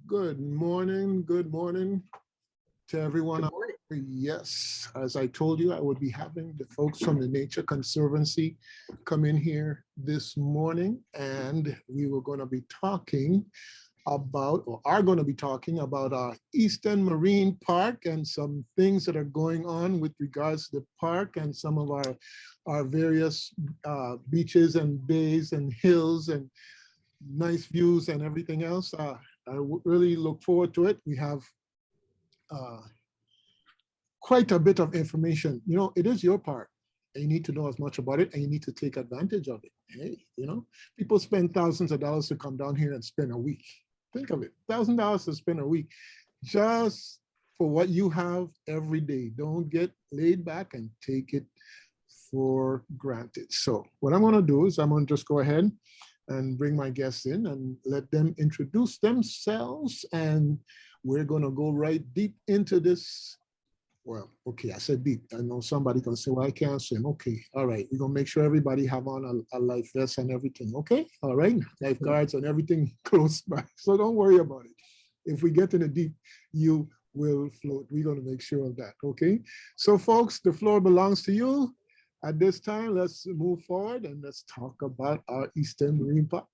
Good morning to everyone. Good morning. Yes, as I told you, I would be having the folks from the Nature Conservancy come in here this morning, and we were going to be talking about, or are going to be talking about our Eastern Marine Park and some things that are going on with regards to the park and some of our various beaches and bays and hills and nice views and everything else. I really look forward to it. We have quite a bit of information. You know, it is your park, and you need to know as much about it, and you need to take advantage of it. Hey, you know, people spend thousands of dollars to come down here and spend a week. Think of it, $1,000 to spend a week just for what you have every day. Don't get laid back and take it for granted. So what I'm gonna do is I'm gonna just go ahead and bring my guests in and let them introduce themselves. And we're gonna go right deep into this. Well, okay, I said deep. I know somebody can say, well, I can't swim. Okay, all right. We're gonna make sure everybody have on a life vest and everything, okay? All right, lifeguards and everything close by. So don't worry about it. If we get in the deep, you will float. We're gonna make sure of that, okay? So folks, the floor belongs to you. At this time, let's move forward and let's talk about our Eastern Marine Park.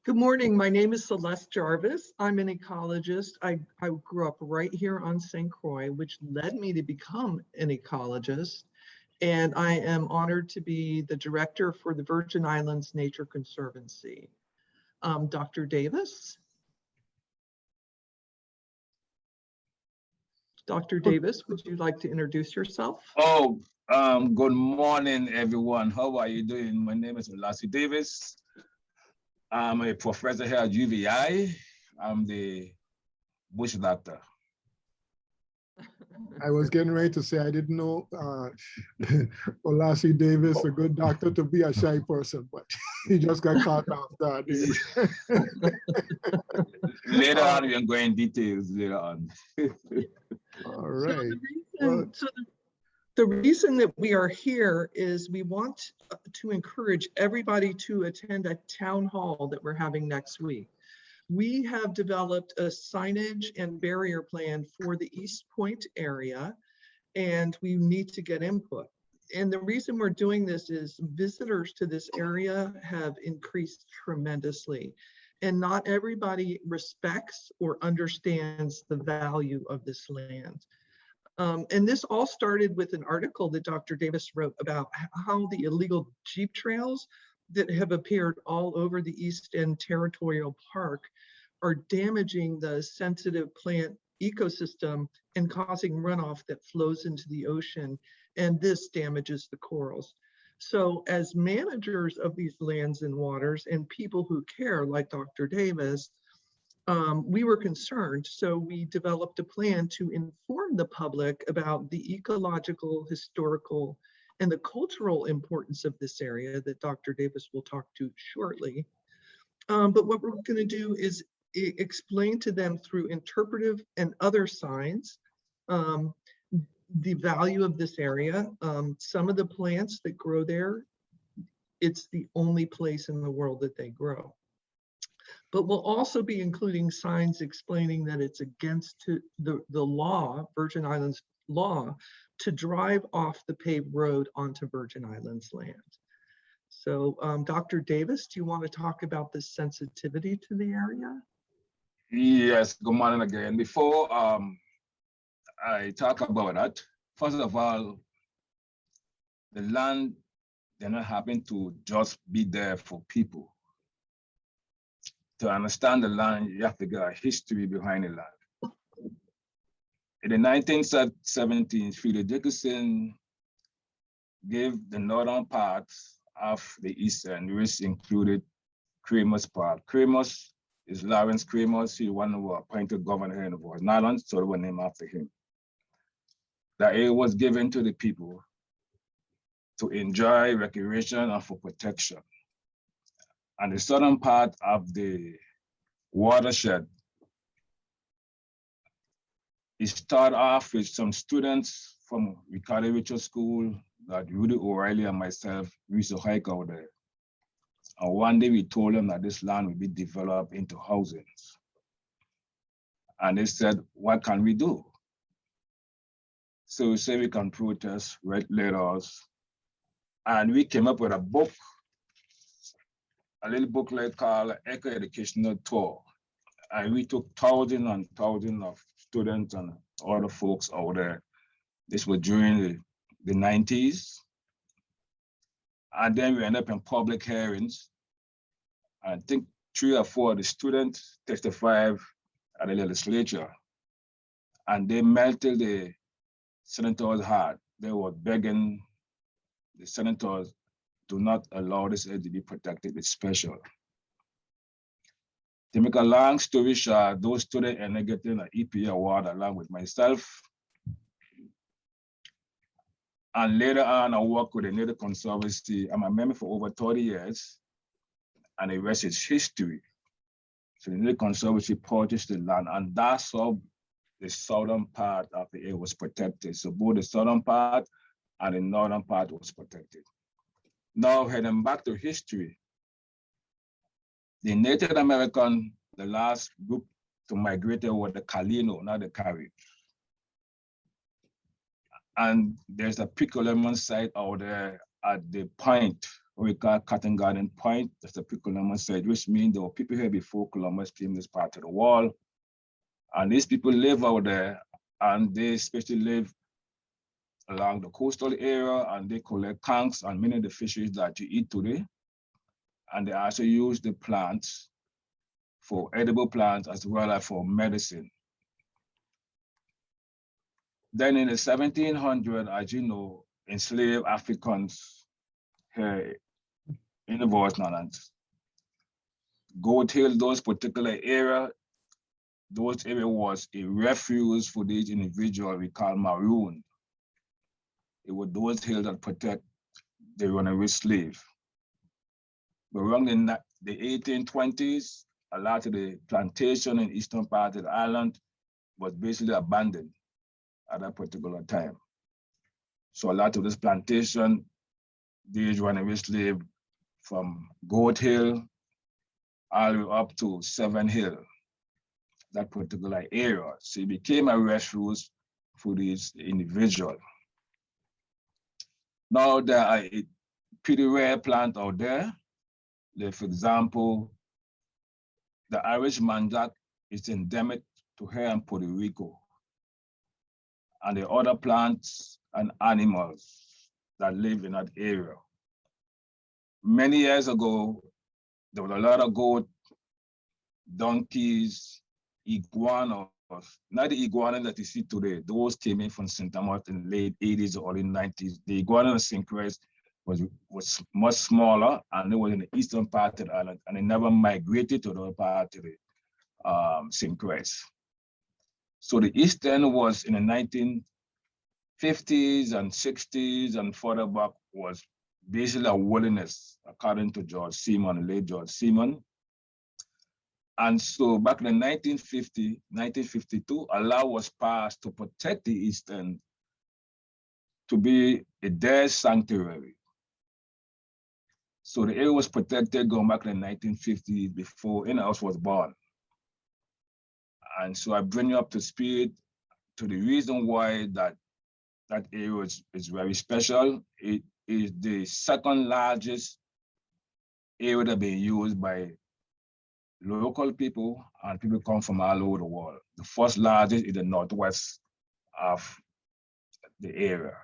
Good morning. My name is Celeste Jarvis. I'm an ecologist. I grew up right here on St. Croix, which led me to become an ecologist. And I am honored to be the director for the Virgin Islands Nature Conservancy. Dr. Davis? Dr. Davis, would you like to introduce yourself? Oh, good morning, everyone. How are you doing? My name is Lassie Davis. I'm a professor here at UVI. I'm the bush doctor. I was getting ready to say I didn't know Olassie Davis, a good doctor, to be a shy person, but he just got caught off guard. Later on, we can go in details later on. All right. The reason that we are here is we want to encourage everybody to attend a town hall that we're having next week. We have developed a signage and barrier plan for the East Point area, and we need to get input. And the reason we're doing this is visitors to this area have increased tremendously, and not everybody respects or understands the value of this land. And this all started with an article that Dr. Davis wrote about how the illegal Jeep trails that have appeared all over the East End Territorial Park are damaging the sensitive plant ecosystem and causing runoff that flows into the ocean, and this damages the corals. So as managers of these lands and waters and people who care, like Dr. Davis, we were concerned, so we developed a plan to inform the public about the ecological, historical, and the cultural importance of this area that Dr. Davis will talk to shortly. But what we're going to do is explain to them through interpretive and other signs the value of this area. Some of the plants that grow there, it's the only place in the world that they grow. But we'll also be including signs explaining that it's against the law, Virgin Islands law, to drive off the paved road onto Virgin Islands land. So Dr. Davis, do you want to talk about the sensitivity to the area? Yes, good morning again. Before I talk about that, first of all, the land did not happen to just be there for people. To understand the land, you have to get a history behind the land. In the 1970s, Philip Dickinson gave the northern part of the eastern, which included Kramer's Park. Kramer's is Lawrence Kramer's. He one who was appointed governor here in the Virgin Islands, so they were named after him. That area was given to the people to enjoy recreation and for protection. And the southern part of the watershed, it started off with some students from Ricardo Richard School that Rudy O'Reilly and myself used to hike out there. And one day we told them that this land would be developed into housings. And they said, what can we do? So we said we can protest, write letters. And we came up with a book, a little booklet called Eco Educational Tour. And we took thousands and thousands of students and other folks out there. This was during the 90s. And then we ended up in public hearings. I think 3 or 4 of the students testified at the legislature. And they melted the senators' heart. They were begging the senators do not allow this area to be protected, it's special. To make a long story short, those students ended up getting an EPA award along with myself. And later on, I worked with the Nature Conservancy. I'm a member for over 30 years, and the rest is history. So the Nature Conservancy purchased the land, and that's how the southern part of the area was protected. So both the southern part and the northern part was protected. Now, heading back to history, the Native American, the last group to migrate were the Calino, not the Carib. And there's a pre-colonial site out there at the point, we call Cotton Garden Point. That's a pre-colonial site, which means there were people here before Columbus came this part of the world. And these people live out there, and they especially live along the coastal area, and they collect conchs and many of the fishes that you eat today. And they also use the plants for edible plants as well as for medicine. Then in the 1700s, as you know, enslaved Africans here in the Virgin Islands. Goat Hill, those particular area, those area was a refuge for these individuals we call maroon. It was those hills that protect the runaway slave. But around the 1820s, a lot of the plantation in eastern part of the island was basically abandoned at that particular time. So a lot of this plantation, these runaway slave from Goat Hill all the way up to Seven Hill, that particular area. So it became a refuge for these individuals. Now there are a pretty rare plant out there. Like, for example, the Irish mandrake is endemic to here in Puerto Rico. And the other plants and animals that live in that area. Many years ago, there was a lot of goat, donkeys, iguanas, not the iguanas that you see today. Those came in from St. Thomas in the late 80s or early 90s. The iguana in St. Croix was much smaller, and it was in the eastern part of the island, and it never migrated to the other part of the St. Croix. So the East End was in the 1950s and 60s and further back was basically a wilderness, according to George Seaman, late George Seaman. And so back in 1950, 1952, a law was passed to protect the East End to be a deer sanctuary. So the area was protected going back in the 1950s before in-house was born. And so I bring you up to speed to the reason why that area is very special. It is the second largest area that being used by local people, and people come from all over the world. The first largest is the northwest of the area.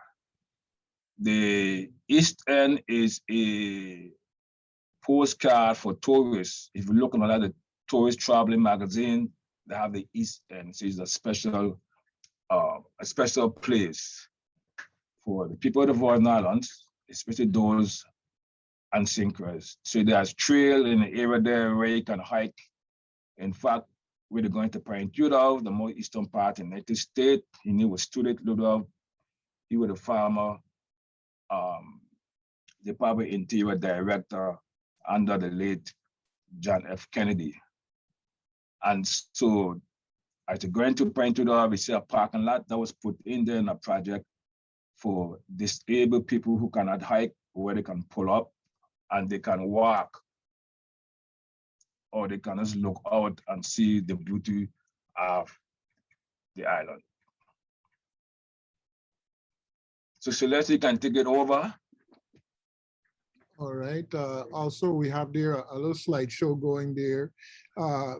The East End is a postcard for tourists. If you look at a lot of the tourist traveling magazine, they have the East End. So it's a special place for the people of the Virgin Islands, especially those on St. Croix. So there's trail in the area there where you can hike. In fact, we're going to Point Udall, the more eastern part in the United States. He was student Ludov. He was a farmer, Department Interior Director under the late John F. Kennedy. And so as you go into Point Udall, we see a parking lot that was put in there in a project for disabled people who cannot hike, where they can pull up and they can walk, or they can just look out and see the beauty of the island. So Celeste can take it over. All right. Also, we have there a little slideshow going there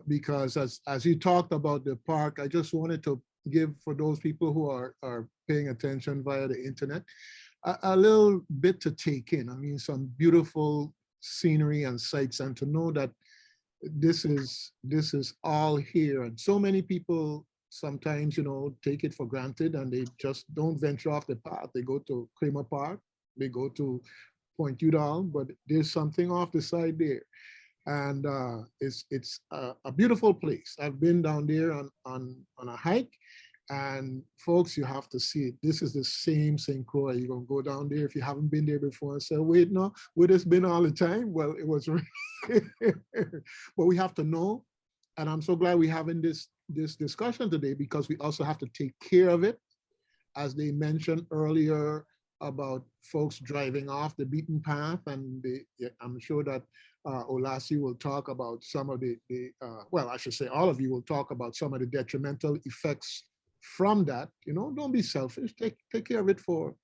because as you talked about the park, I just wanted to give for those people who are paying attention via the internet, a little bit to take in. I mean, some beautiful scenery and sights, and to know that this is all here. And so many people sometimes, take it for granted and they just don't venture off the path. They go to Kramer Park, they go to Point Udall, but there's something off the side there. And it's a beautiful place. I've been down there on a hike, and folks, you have to see it. This is the same St. Croix. You're gonna go down there if you haven't been there before and say, wait, no, would it's been all the time? Well, it was really but we have to know. And I'm so glad we're having this discussion today, because we also have to take care of it. As they mentioned earlier about folks driving off the beaten path, and I'm sure that Olasi will talk about some of well, I should say all of you will talk about some of the detrimental effects from that. Don't be selfish. Take care of it for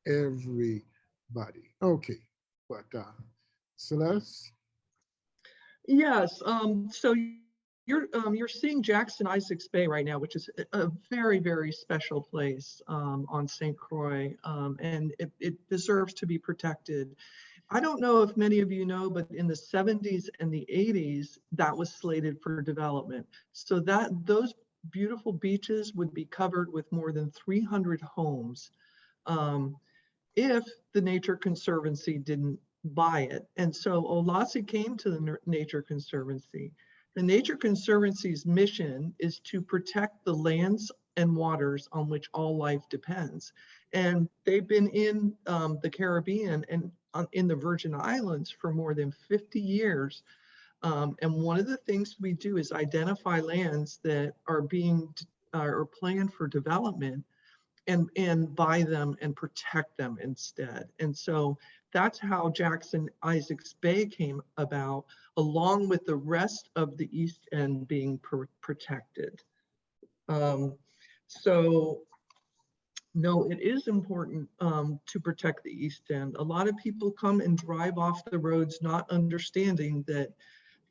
everybody. Okay, but Celeste? Yes, so you're seeing Jackson Isaacs Bay right now, which is a very, very special place on St. Croix, and it deserves to be protected. I don't know if many of you know, but in the 70s and the 80s, that was slated for development. So those beautiful beaches would be covered with more than 300 homes if the Nature Conservancy didn't buy it. And so Olasi came to the Nature Conservancy. The Nature Conservancy's mission is to protect the lands and waters on which all life depends. And they've been in the Caribbean and in the Virgin Islands for more than 50 years. And one of the things we do is identify lands that are planned for development and buy them and protect them instead. And so that's how Jackson Isaacs Bay came about, along with the rest of the East End being protected. So no, it is important to protect the East End. A lot of people come and drive off the roads not understanding that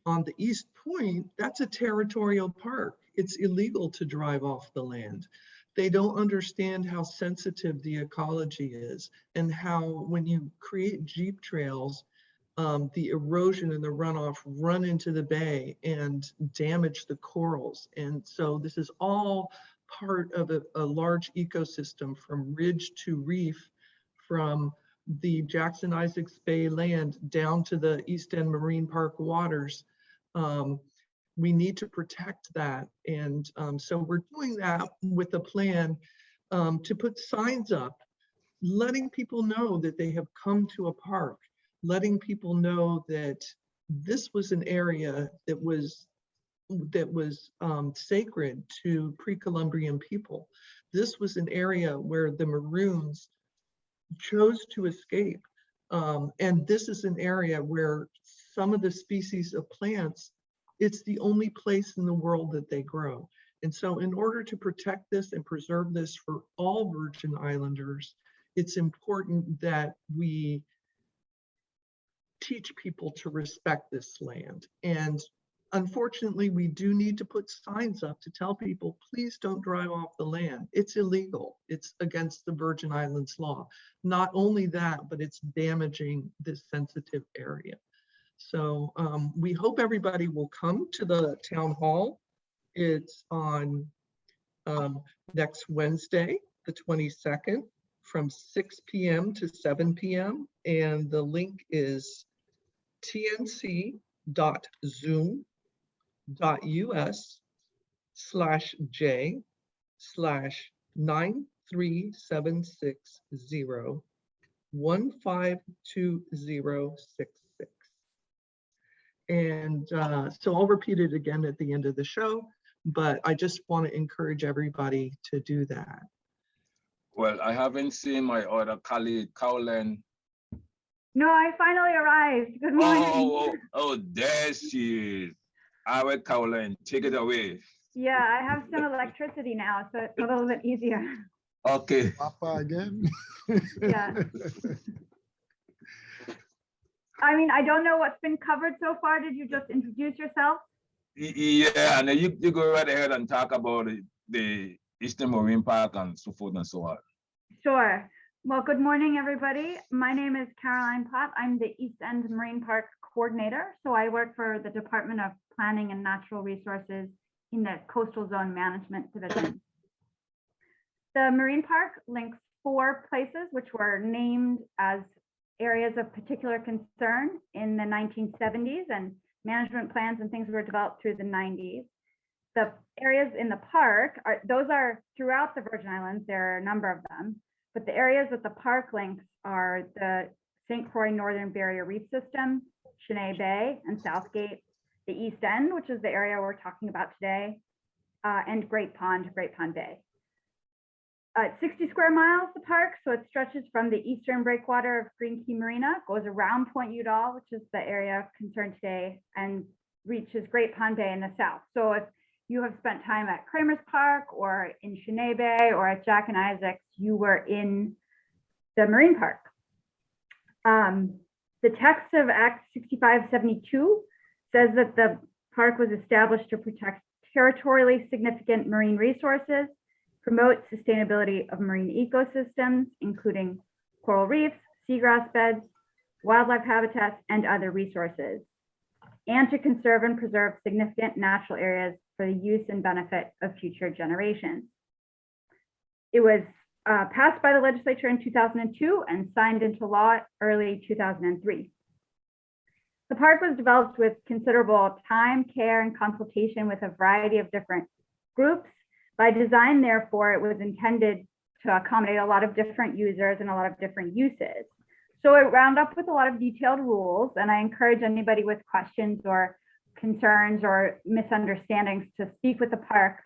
on the East Point, that's a territorial park. It's illegal to drive off the land. They don't understand how sensitive the ecology is, and how when you create Jeep trails, the erosion and the runoff run into the bay and damage the corals. And so this is all part of a large ecosystem, from ridge to reef, from the Jackson Isaacs Bay land down to the East End Marine Park waters. We need to protect that. And so we're doing that with a plan to put signs up, letting people know that they have come to a park, letting people know that this was an area that was sacred to pre-Columbian people. This was an area where the Maroons chose to escape. And this is an area where some of the species of plants, it's the only place in the world that they grow. And so in order to protect this and preserve this for all Virgin Islanders, it's important that we teach people to respect this land. And unfortunately, we do need to put signs up to tell people, please don't drive off the land. It's illegal. It's against the Virgin Islands law. Not only that, but it's damaging this sensitive area. So we hope everybody will come to the town hall. It's on next Wednesday, the 22nd, from 6 p.m. to 7 p.m. And the link is tnc.us/j/93760152066. And so I'll repeat it again at the end of the show, but I just want to encourage everybody to do that. Well, I haven't seen my other colleague, Cowlen. No, I finally arrived. Good morning. Oh, there she is. Our Cowlen, take it away. Yeah, I have some electricity now, so it's a little bit easier. Okay. Papa again. Yeah. I mean, I don't know what's been covered so far. Did you just introduce yourself? Yeah, and then you go right ahead and talk about the Eastern Marine Park and so forth and so on. Sure. Well, good morning, everybody. My name is Caroline Pott. I'm the East End Marine Park Coordinator. So I work for the Department of Planning and Natural Resources in the Coastal Zone Management Division. The Marine Park links 4 places which were named as areas of particular concern in the 1970s, and management plans and things were developed through the 90s. The areas in the park those are throughout the Virgin Islands. There are a number of them, but the areas that the park links are the St. Croix Northern Barrier Reef System, Cheney Bay and Southgate, the East End, which is the area we're talking about today, and Great Pond Bay. 60 square miles, the park, so it stretches from the eastern breakwater of Green Key Marina, goes around Point Udall, which is the area of concern today, and reaches Great Pond Bay in the south. So if you have spent time at Kramer's Park or in Cheney Bay or at Jack and Isaac's, you were in the Marine Park. The text of Act 6572 says that the park was established to protect territorially significant marine resources, promote sustainability of marine ecosystems, including coral reefs, seagrass beds, wildlife habitats, and other resources, and to conserve and preserve significant natural areas for the use and benefit of future generations. It was passed by the legislature in 2002 and signed into law early 2003. The park was developed with considerable time, care, and consultation with a variety of different groups. By design, therefore, it was intended to accommodate a lot of different users and a lot of different uses. So it wound up with a lot of detailed rules, and I encourage anybody with questions or concerns or misunderstandings to speak with the park.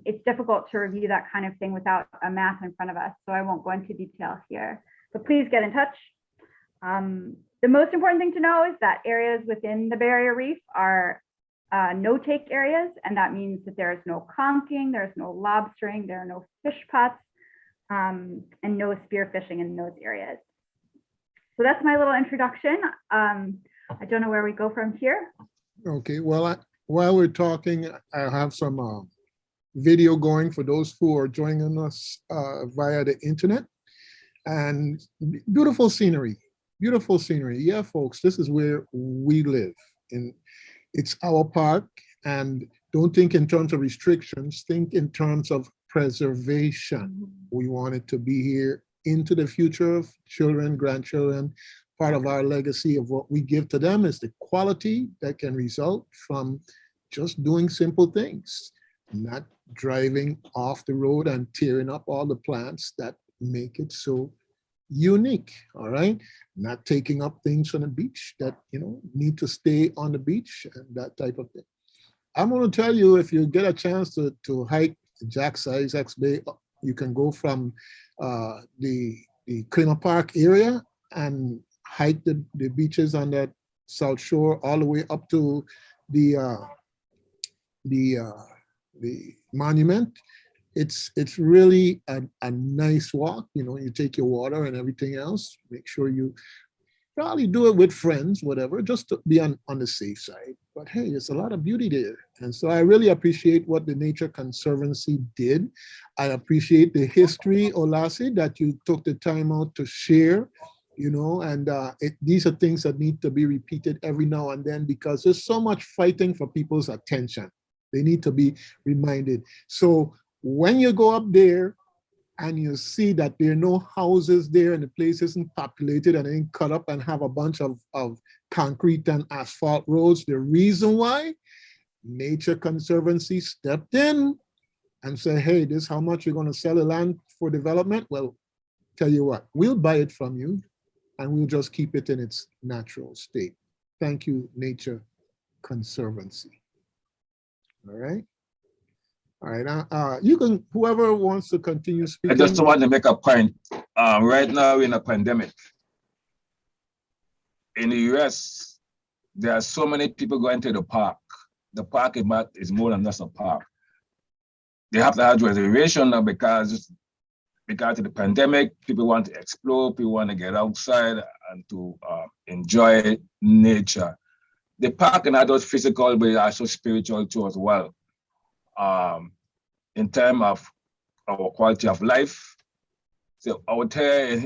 It's difficult to review that kind of thing without a map in front of us, so I won't go into detail here, but please get in touch. The most important thing to know is that areas within the barrier reef are no-take areas, and that means that there is no conching, there's no lobstering, there are no fish pots, and no spearfishing in those areas. So that's my little introduction. I don't know where we go from here. Okay, well, while we're talking, I have some video going for those who are joining us via the internet. And beautiful scenery, beautiful scenery. Yeah, folks, this is where we live. It's our park, and don't think in terms of restrictions, think in terms of preservation. We want it to be here into the future of children, grandchildren. Part of our legacy of what we give to them is the quality that can result from just doing simple things, not driving off the road and tearing up all the plants that make it so unique, all right? Not taking up things on the beach that, need to stay on the beach and that type of thing. I'm going to tell you, if you get a chance to hike Jack Isaac's Bay, you can go from the Kramer Park area and hike the beaches on that south shore all the way up to the monument. It's really a nice walk. You take your water and everything else. Make sure you probably do it with friends, whatever, just to be on the safe side. But hey, there's a lot of beauty there. And so I really appreciate what the Nature Conservancy did. I appreciate the history, Olasi, that you took the time out to share, and these are things that need to be repeated every now and then, because there's so much fighting for people's attention. They need to be reminded. So when you go up there and you see that there are no houses there and the place isn't populated and ain't cut up and have a bunch of concrete and asphalt roads, the reason why Nature Conservancy stepped in and said, hey, this is how much you're going to sell the land for development. Well, tell you what, we'll buy it from you and we'll just keep it in its natural state. Thank you, Nature Conservancy. All right. All right. You can, whoever wants to continue speaking. I just want to make a point. Right now, we're in a pandemic. In the US, there are so many people going to the park. The park is more than just a park. they have to have reservation now because of the pandemic. People want to explore, people want to get outside and to enjoy nature. The park is not just physical, but also spiritual too as well. In terms of our quality of life. So out here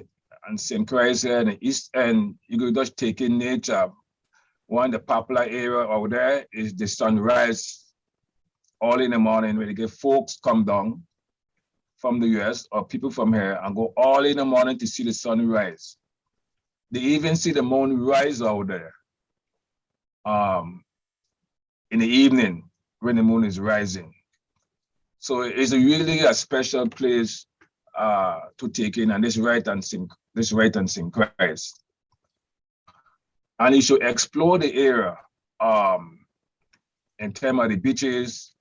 in St. Christ and the East End, you could just take in nature. One of the popular area out there is the sunrise all in the morning when you get folks come down from the US or people from here and go all in the morning to see the sunrise. They even see the moon rise out there in the evening when the moon is rising. So it's really a special place to take in, and this right and St. Christ. And you should explore the area in terms of the beaches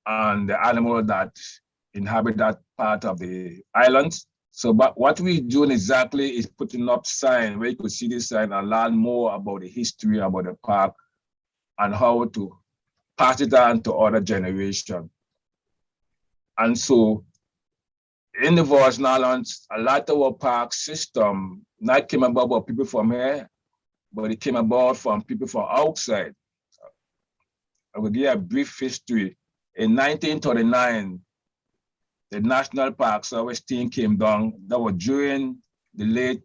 and the animals that inhabit that part of the island. So, but what we're doing exactly is putting up signs where you could see this sign and learn more about the history about the park and how to pass it on to other generations. And so in the Virgin Islands, a lot of our park system not came about by people from here, but it came about from people from outside. I will give you a brief history. In 1939, the National Park Service team came down. That was during the late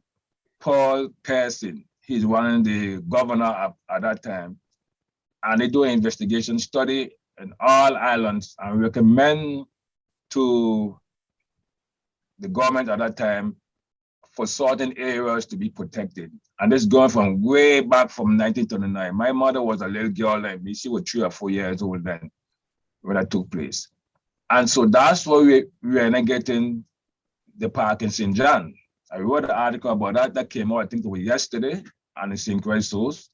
Paul Pearson. He's one of the governor at that time. And they do an investigation study in all islands and recommend to the government at that time for certain areas to be protected. And this going from way back from 1939. My mother was a little girl like me. She was 3 or 4 years old then when that took place. And so that's why we are not getting the park in St. John. I wrote an article about that came out, I think it was yesterday, on the St. Christ Source,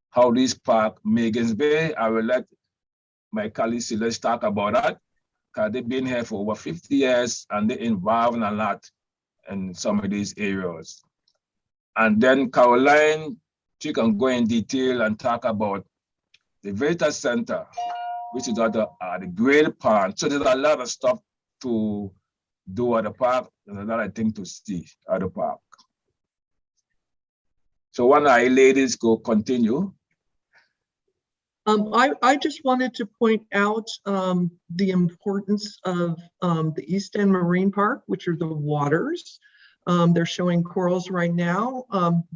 how this park, Megan's Bay, I will let my colleague Celeste talk about that, because they've been here for over 50 years and they're involved in a lot in some of these areas. And then Caroline, she can go in detail and talk about the Visitor Center, which is at the Great Pond. So there's a lot of stuff to do at the park. There's a lot of things to see at the park. So one of you ladies go continue. I just wanted to point out the importance of the East End Marine Park, which are the waters. They're showing corals right now.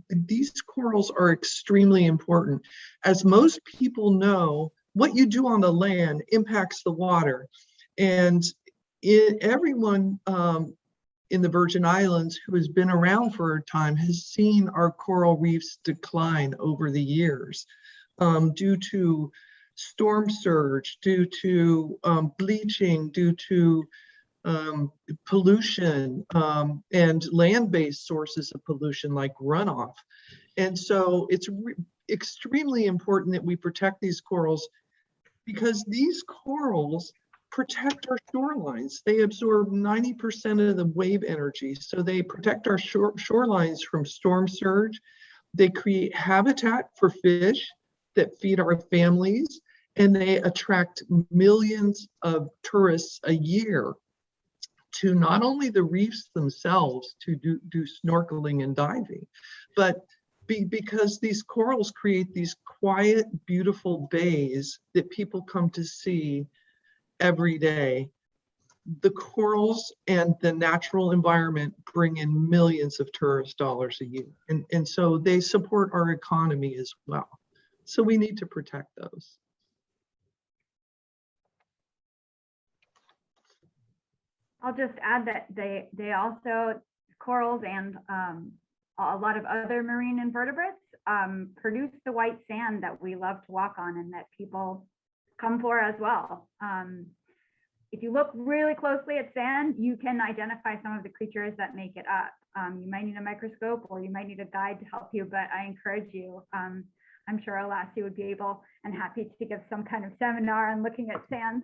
These corals are extremely important. As most people know, what you do on the land impacts the water. And everyone in the Virgin Islands who has been around for a time has seen our coral reefs decline over the years due to storm surge, due to bleaching, due to pollution and land-based sources of pollution like runoff. And so it's extremely important that we protect these corals, because these corals protect our shorelines. They absorb 90% of the wave energy. So they protect our shorelines from storm surge. They create habitat for fish that feed our families, and they attract millions of tourists a year to not only the reefs themselves to do snorkeling and diving, but because these corals create these quiet, beautiful bays that people come to see every day. The corals and the natural environment bring in millions of tourist dollars a year. And so they support our economy as well. So we need to protect those. I'll just add that they also, corals and a lot of other marine invertebrates produce the white sand that we love to walk on and that people come for as well. If you look really closely at sand, you can identify some of the creatures that make it up. You might need a microscope or you might need a guide to help you, but I encourage you. I'm sure Alassi would be able and happy to give some kind of seminar on looking at sand.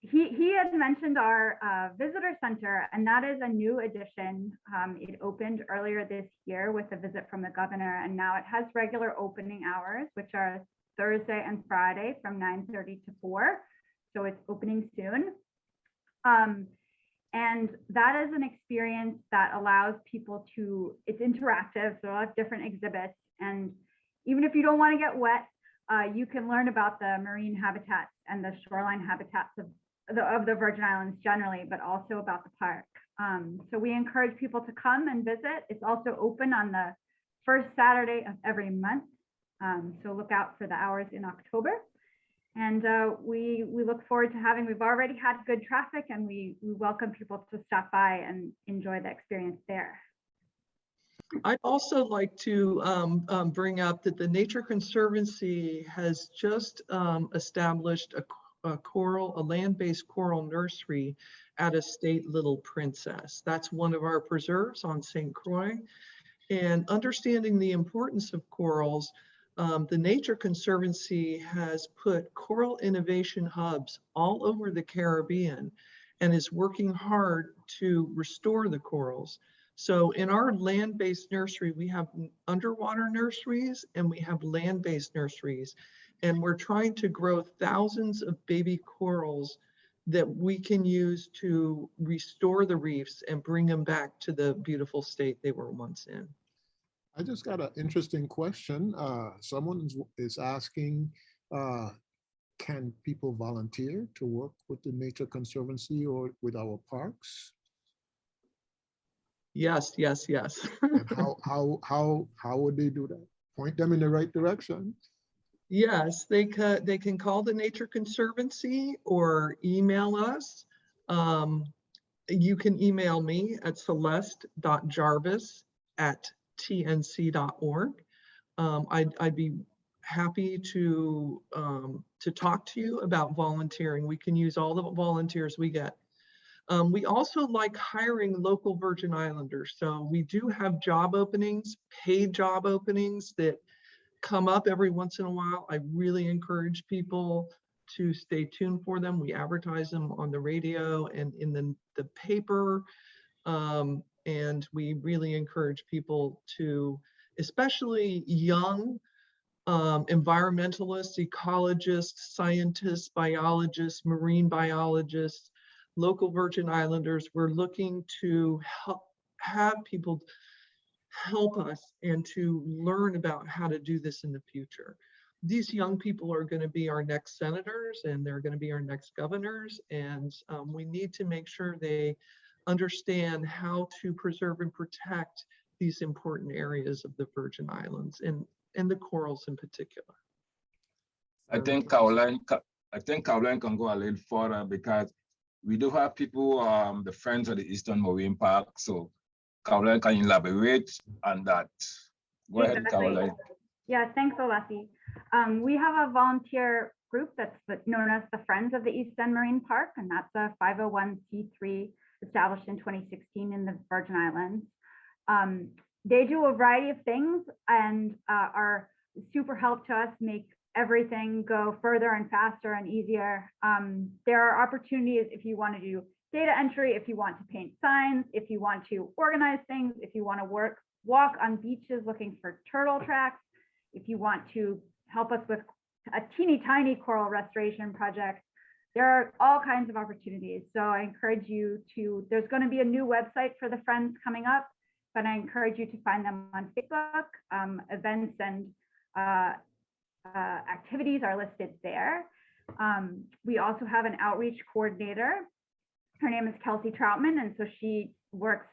He had mentioned our visitor center, and that is a new addition. It opened earlier this year with a visit from the governor, and now it has regular opening hours, which are Thursday and Friday from 9:30 to 4. so it's opening soon. And that is an experience that allows people to, it's interactive, so a lot of different exhibits. And even if you don't want to get wet, you can learn about the marine habitats and the shoreline habitats of the Virgin Islands generally, but also about the park. So we encourage people to come and visit. It's also open on the first Saturday of every month. So look out for the hours in October. And we look forward to having, we've already had good traffic, and we welcome people to stop by and enjoy the experience there. I'd also like to bring up that the Nature Conservancy has just established a land-based coral nursery at Estate Little Princess. That's one of our preserves on St. Croix. And understanding the importance of corals, the Nature Conservancy has put coral innovation hubs all over the Caribbean and is working hard to restore the corals. So in our land-based nursery, we have underwater nurseries and we have land-based nurseries. And we're trying to grow thousands of baby corals that we can use to restore the reefs and bring them back to the beautiful state they were once in. I just got an interesting question. Someone is asking, can people volunteer to work with the Nature Conservancy or with our parks? Yes, yes, yes. And how would they do that? Point them in the right direction. Yes, they can call the Nature Conservancy or email us. You can email me at celeste.jarvis@tnc.org. I'd be happy to talk to you about volunteering. We can use all the volunteers we get. We also like hiring local Virgin Islanders. So we do have job openings, paid job openings that come up every once in a while. I really encourage people to stay tuned for them. We advertise them on the radio and in the paper. And we really encourage people to, especially young environmentalists, ecologists, scientists, biologists, marine biologists, local Virgin Islanders. We're looking to have people help us and to learn about how to do this in the future. These young people are going to be our next senators, and they're going to be our next governors, and we need to make sure they understand how to preserve and protect these important areas of the Virgin Islands and the corals in particular. I think Caroline can go a little further, because we do have people, the Friends of the Eastern Marine Park. So Caroline can elaborate on that. Go ahead, Caroline. Yeah, thanks, Olasi. We have a volunteer group that's known as the Friends of the East End Marine Park, and that's a 501c3 established in 2016 in the Virgin Islands. They do a variety of things and are super help to us make everything go further and faster and easier. There are opportunities if you want to do data entry, if you want to paint signs, if you want to organize things, if you want to walk on beaches looking for turtle tracks, if you want to help us with a teeny tiny coral restoration project. There are all kinds of opportunities. So I encourage you to, there's going to be a new website for the Friends coming up, but I encourage you to find them on Facebook. Events and activities are listed there. We also have an outreach coordinator. Her name is Kelsey Troutman, and so she works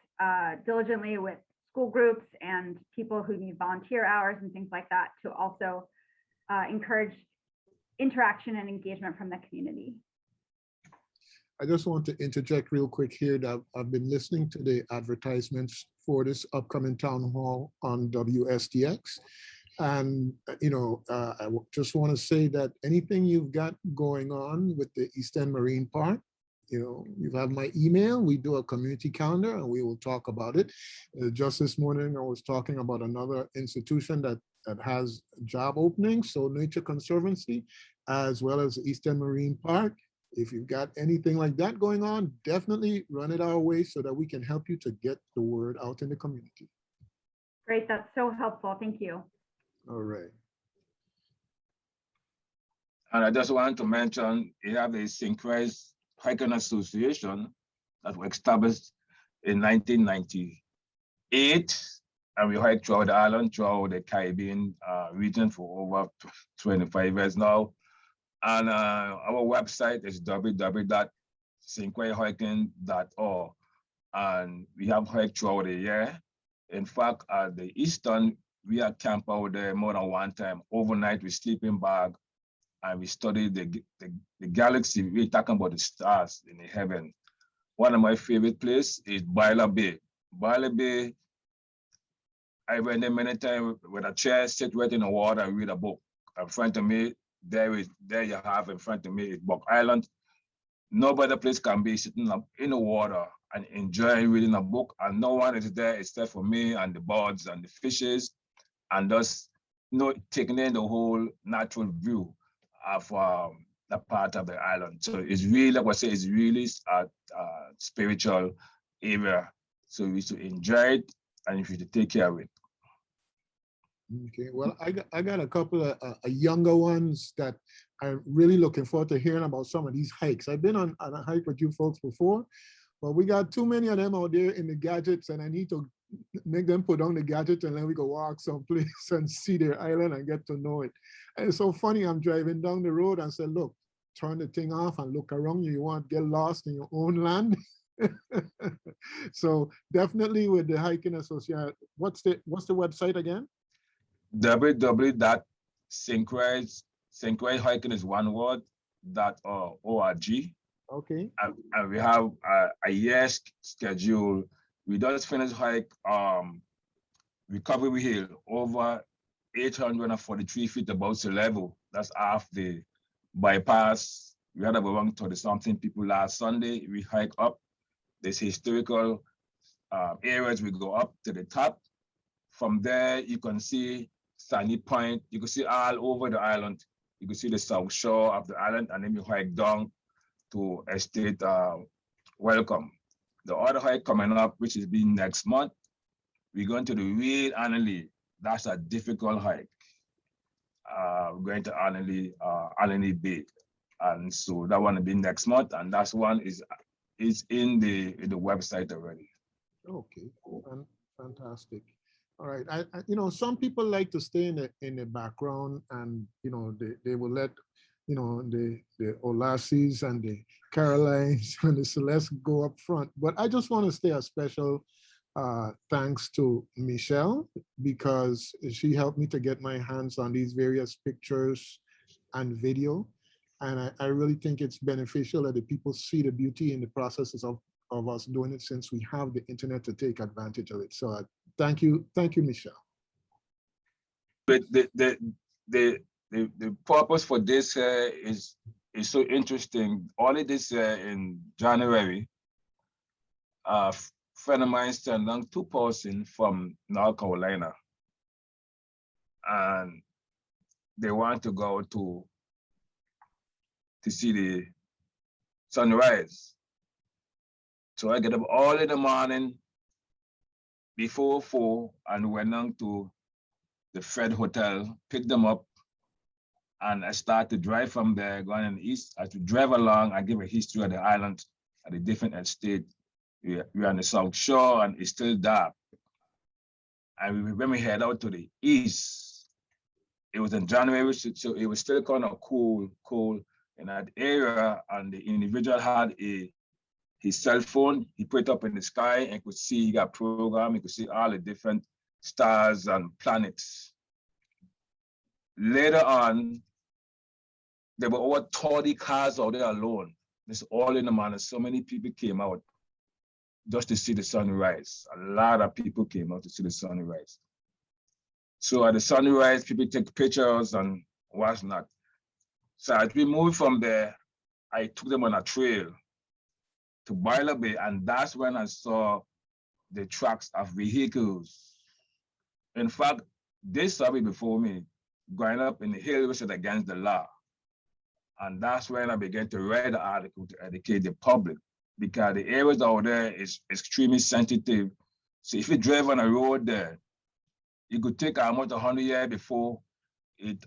diligently with school groups and people who need volunteer hours and things like that to also encourage interaction and engagement from the community. I just want to interject real quick here that I've been listening to the advertisements for this upcoming town hall on WSTX. And, you know, I just want to say that anything you've got going on with the East End Marine Park, you know, you have my email. We do a community calendar and we will talk about it. Just this morning, I was talking about another institution that has job openings. So Nature Conservancy, as well as East End Marine Park. If you've got anything like that going on, definitely run it our way so that we can help you to get the word out in the community. Great, that's so helpful. Thank you. All right. And I just wanted to mention, you have the Synchronized Hiking Association that was established in 1998. And we hike throughout the island, throughout the Caribbean region for over 25 years now. And our website is www.synchronizedhiking.org. And we have hiked throughout the year. In fact, at the Eastern, we are camped out there more than one time. Overnight, we sleeping bag, and we study the galaxy. We're talking about the stars in the heaven. One of my favorite places is Boiler Bay. Boiler Bay, I went there many times with a chair, sit right in the water and read a book. In front of me, there you have in front of me is Buck Island. No better place can be sitting up in the water and enjoying reading a book, and no one is there except for me and the birds and the fishes, and just taking in the whole natural view of the part of the island. So it's really, like I say, it's really a spiritual area. So we should enjoy it and you should take care of it. Okay, well, I got a couple of younger ones that I'm really looking forward to hearing about some of these hikes. I've been on a hike with you folks before, but we got too many of them out there in the gadgets, and I need to make them put down the gadget and then we go walk someplace and see their island and get to know it. And it's so funny, I'm driving down the road and say, look, turn the thing off and look around you. You won't get lost in your own land. So definitely with the hiking association, what's the website again? www.synchronized is one word, .org. Okay. And we have a year schedule. We just finished hike Recovery Hill over 843 feet above sea level. That's half the bypass. We had about 130-something people last Sunday. We hike up this historical areas. We go up to the top. From there, you can see Sandy Point. You can see all over the island. You can see the south shore of the island, and then you hike down to Estate Welcome. The other hike coming up, which is being next month, we're going to the real Annalee. That's a difficult hike. We're going to Annalee Bay. And so that one will be next month, and that one is in the website already. Okay, fantastic. All right, I some people like to stay in the background, and they will let the Olasses and the Carolines and the Celeste go up front. But I just want to say a special thanks to Michelle, because she helped me to get my hands on these various pictures and video. And I really think it's beneficial that the people see the beauty in the processes of us doing it, since we have the internet to take advantage of it. So thank you, Michelle. But the purpose for this is so interesting. Only this in January, a friend of mine sent down 2 persons from North Carolina, and they want to go to see the sunrise. So I get up all in the morning before 4 and went down to the Fred Hotel, picked them up, and I start to drive from there, going in the east. As we drive along, I give a history of the island at the different estate. We're on the south shore and it's still dark. And when we head out to the east, it was in January, so it was still kind of cool in that area, and the individual had his cell phone. He put it up in the sky and could see, he got program, he could see all the different stars and planets. Later on, there were over 30 cars out there alone. This all in the morning. So many people came out just to see the sunrise. A lot of people came out to see the sunrise. So at the sunrise, people take pictures and what's not. So as we moved from there, I took them on a trail to Boiler Bay, and that's when I saw the tracks of vehicles. In fact, they saw me before me, going up in the hill, which is against the law. And that's when I began to write the article to educate the public, because the areas out there is extremely sensitive. So if you drive on a road there, you could take almost 100 years before it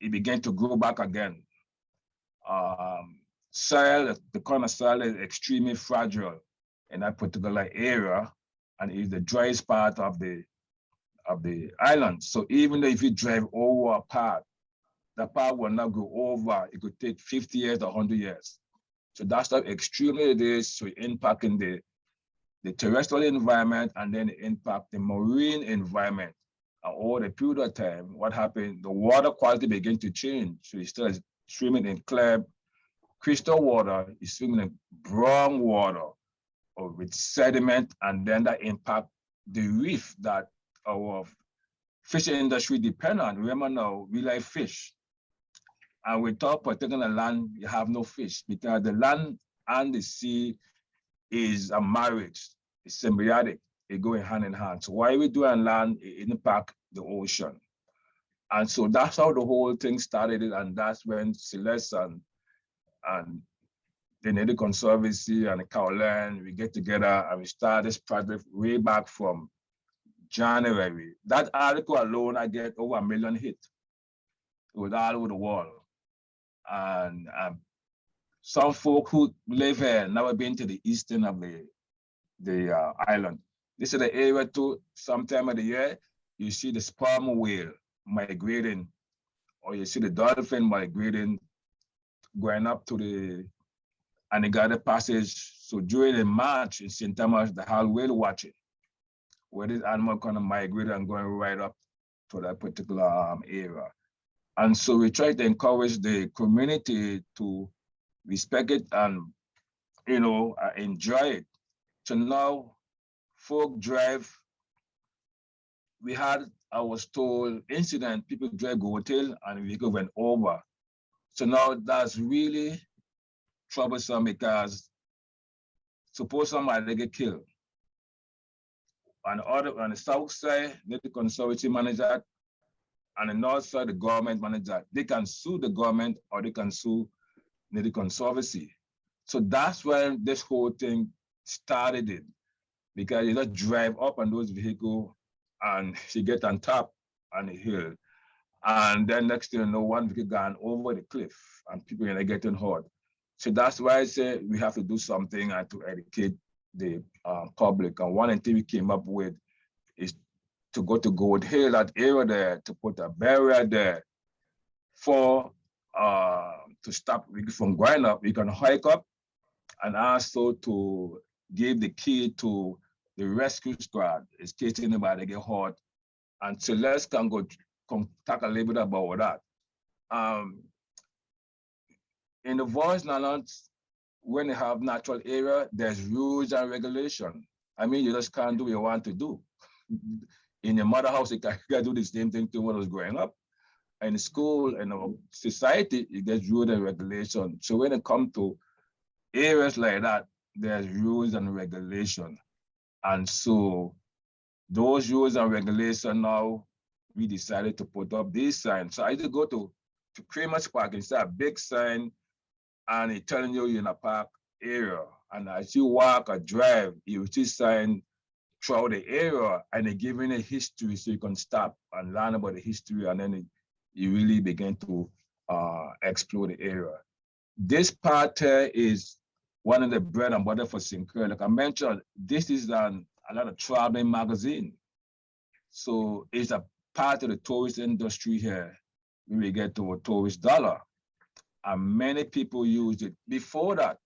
it began to grow back again. Soil, the kind of soil is extremely fragile in that particular area, and is the driest part of the island. So even though if you drive over a part, the part will not go over. It could take 50 years or 100 years. So that's how extremely it is. So impacting the terrestrial environment, and then impact the marine environment. And over the period of time, what happened, the water quality began to change. So you start swimming in clear crystal water, you swimming in brown water or with sediment, and then that impact the reef that our fishing industry depend on. Remember now, we like fish. And without protecting the land, you have no fish, because the land and the sea is a marriage. It's symbiotic. It go hand in hand. So why we do on land, it impact the ocean. And so that's how the whole thing started. And that's when Celeste and the Nature Conservancy and the Caroline, we get together and we start this project way back from January. That article alone, I get over 1 million hits. It was all over the world. And some folk who live here never been to the eastern of the island. This is the area too, sometime of the year, you see the sperm whale migrating, or you see the dolphin migrating, going up to the Anegada Passage. So during the March in St. Thomas, the whole whale watching, where this animal kind of migrate and going right up to that particular area. And so we try to encourage the community to respect it and, enjoy it. So now folk drive, I was told, incident, people drive go hotel and vehicle went over. So now that's really troublesome, because suppose somebody get killed. On the south side, the conservancy manage that. On the north side, the government manage that. They can sue the government or they can sue the conservancy. So that's where this whole thing started, because you just drive up on those vehicles and you get on top on the hill. And then next thing you know, one vehicle gone over the cliff and people are getting hurt. So that's why I say we have to do something and to educate the public. And one thing we came up with is to go to Gold Hill, that area there, to put a barrier there for to stop from going up. We can hike up, and also to give the key to the rescue squad in case anybody get hurt. And Celeste can talk a little bit about that. In the voice islands, when you have natural area, there's rules and regulation. I mean, you just can't do what you want to do. In your mother house, you can do the same thing to when I was growing up. In school, in our society, it gets rules and regulation. So when it comes to areas like that, there's rules and regulation. And so those rules and regulations now, we decided to put up these signs. So I used to go to Kramer's Park and see a big sign, and it's telling you you're in a park area. And as you walk or drive, you see sign throughout the area, and they're giving a history so you can stop and learn about the history, and then you really begin to explore the area. This part here is one of the bread and butter for Sinclair. Like I mentioned, this is a lot of traveling magazine. So it's a part of the tourist industry here. We get to a tourist dollar. And many people use it. Before that,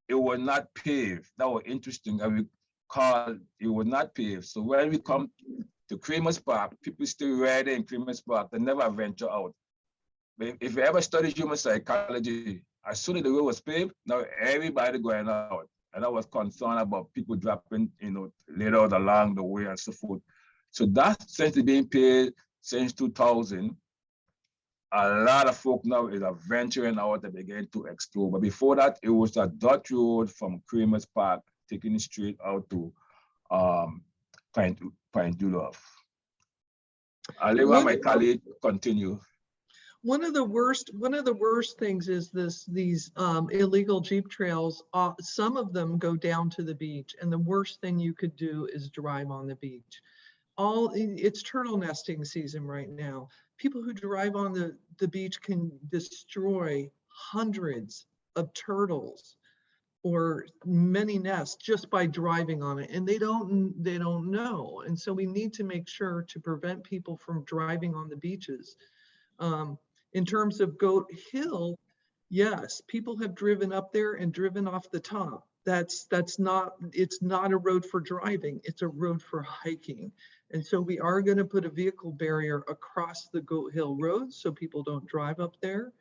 it was not paved. That was interesting. I recall it was not paved. So when we come to Kramer's Park, people still riding in Kramer's Park. They never venture out. But if you ever study human psychology, as soon as the road was paved, now everybody going out. And I was concerned about people dropping, later out along the way and so forth. So that since it's being paved since 2000, a lot of folk now is venturing out and begin to explore. But before that, it was a dirt road from Kramer's Park, taking it straight out to Pine Duluth. I'll let my colleague continue. One of the worst things is these illegal Jeep trails. Some of them go down to the beach, and the worst thing you could do is drive on the beach. It's turtle nesting season right now. people who drive on the beach can destroy hundreds of turtles or many nests just by driving on it, and they don't know. And so we need to make sure to prevent people from driving on the beaches. In terms of Goat Hill, yes, people have driven up there and driven off the top. It's not a road for driving, it's a road for hiking. And so we are going to put a vehicle barrier across the Goat Hill Road so people don't drive up there.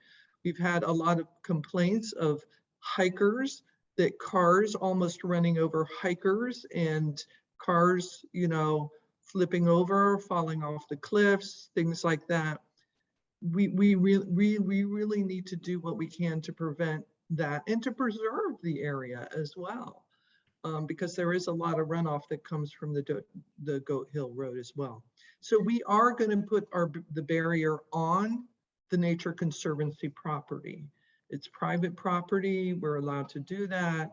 We've had a lot of complaints of hikers, that cars almost running over hikers and cars, you know, flipping over, falling off the cliffs, things like that. We really need to do what we can to prevent that and to preserve the area as well, because there is a lot of runoff that comes from the Goat Hill Road as well. So we are going to put the barrier on the Nature Conservancy property. It's private property, we're allowed to do that.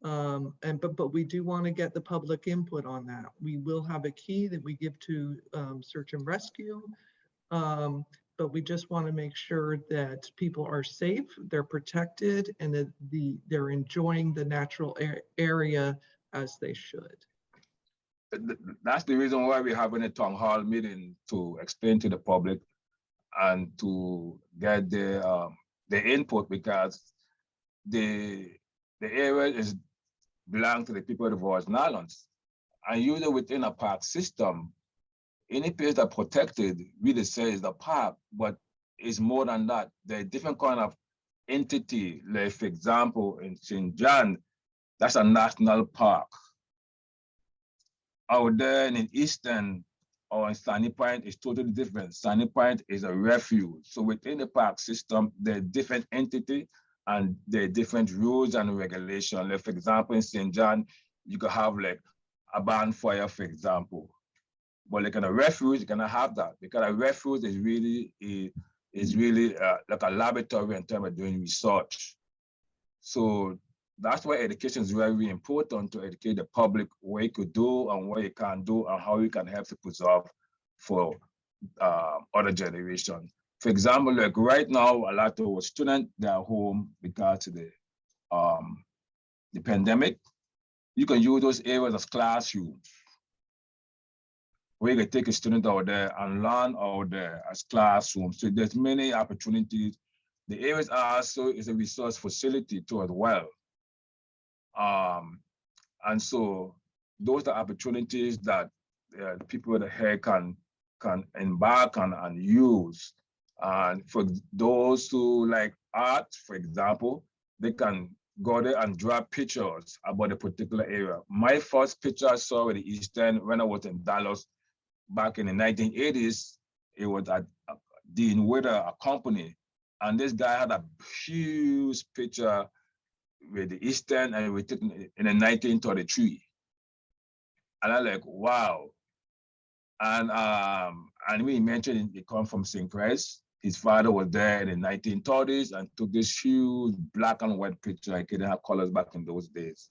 But we do want to get the public input on that. We will have a key that we give to search and rescue. But we just want to make sure that people are safe, they're protected, and that they're enjoying the natural area as they should. That's the reason why we're having a town hall meeting, to explain to the public and to get the input, because the area is belong to the people of the Virgin Islands, and usually within a park system, any place that protected really says the park, but it's more than that. There are different kind of entity. Like, for example, in St. John, that's a national park. Out there in Eastern or in Sunny Point is totally different. Sunny Point is a refuge. So within the park system, there are different entities and there are different rules and regulations. Like, for example, in St. John, you could have like a bonfire, for example. But like in a refuge, you cannot have that, because a refuge is really like a laboratory in terms of doing research. So that's why education is very important, to educate the public what you could do and what you can't do and how you can help to preserve for other generations. For example, like right now, a lot of our students, they are home because of the pandemic. You can use those areas as classrooms, where you can take a student out there and learn out there as classrooms. So there's many opportunities. The areas also is a resource facility too as well. And so those are opportunities that the people here can embark on and use. And for those who like art, for example, they can go there and draw pictures about a particular area. My first picture I saw in the Eastern when I was in Dallas back in the 1980s, it was at Dean Witter, a company. And this guy had a huge picture with the Eastern, and we took in 1933. And I'm like, wow. And we mentioned it come from St. Christ. His father was there in the 1930s and took this huge black and white picture. I couldn't have colors back in those days.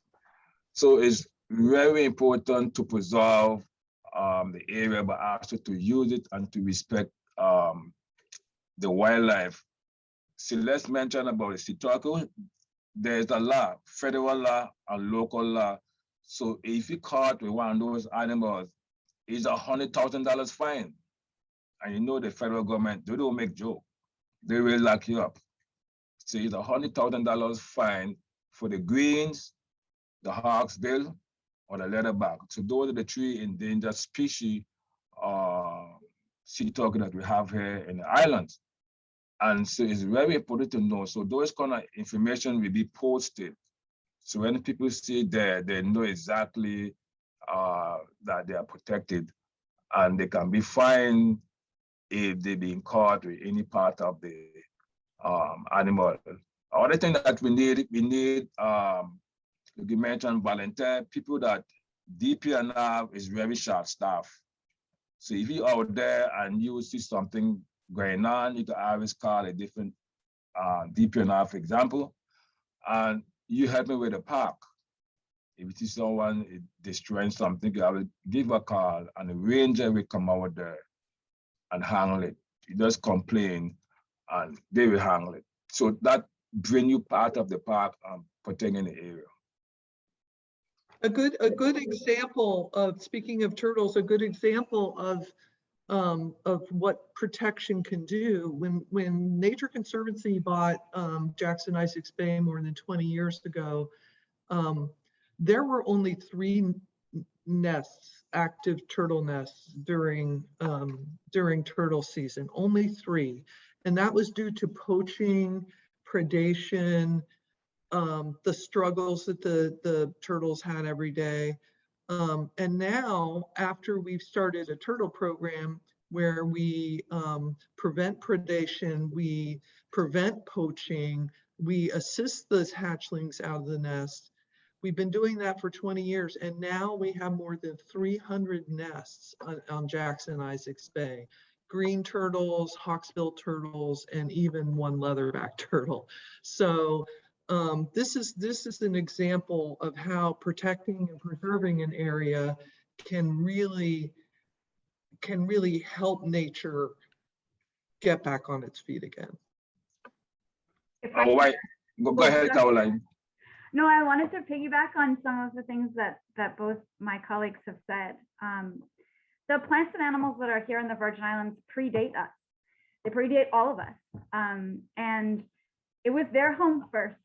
So it's very important to preserve the area, but also to use it and to respect the wildlife. So let's mention about the Sitako. There's a law, federal law and local law. So if you caught with one of those animals, it's $100,000 fine. And you know the federal government, they don't make joke. They will lock you up. So it's $100,000 fine for the greens, the hawksbill, or the leatherback. So those are the three endangered species sea turkey that we have here in the islands. And so it's very important to know. So those kind of information will be posted. So when people see there, they know exactly that they are protected, and they can be fined if they're being caught with any part of the animal. Other thing that we need, you mentioned volunteer people. That DPNR is very short staff. So if you're out there and you see something going on, you can always call a different DPNR, for example, and you help me with the park. If you see someone destroying something, I will give a call and the ranger will come out there and handle it. you just complain and they will handle it. So that bring you part of the park and protecting the area. A good example of, speaking of turtles, a good example of what protection can do. When Nature Conservancy bought Jackson Isaacs Bay more than 20 years ago, there were only 3 nests, active turtle nests during turtle season, only 3. And that was due to poaching, predation, the struggles that the turtles had every day. And now, after we've started a turtle program where we prevent predation, we prevent poaching, we assist those hatchlings out of the nest. We've been doing that for 20 years, and now we have more than 300 nests on Jackson Isaacs Bay. Green turtles, hawksbill turtles, and even 1 leatherback turtle. So this is an example of how protecting and preserving an area can really help nature get back on its feet again. Oh, wait. Go ahead, Caroline. No, I wanted to piggyback on some of the things that both my colleagues have said. The plants and animals that are here in the Virgin Islands predate us. They predate all of us. And it was their home first.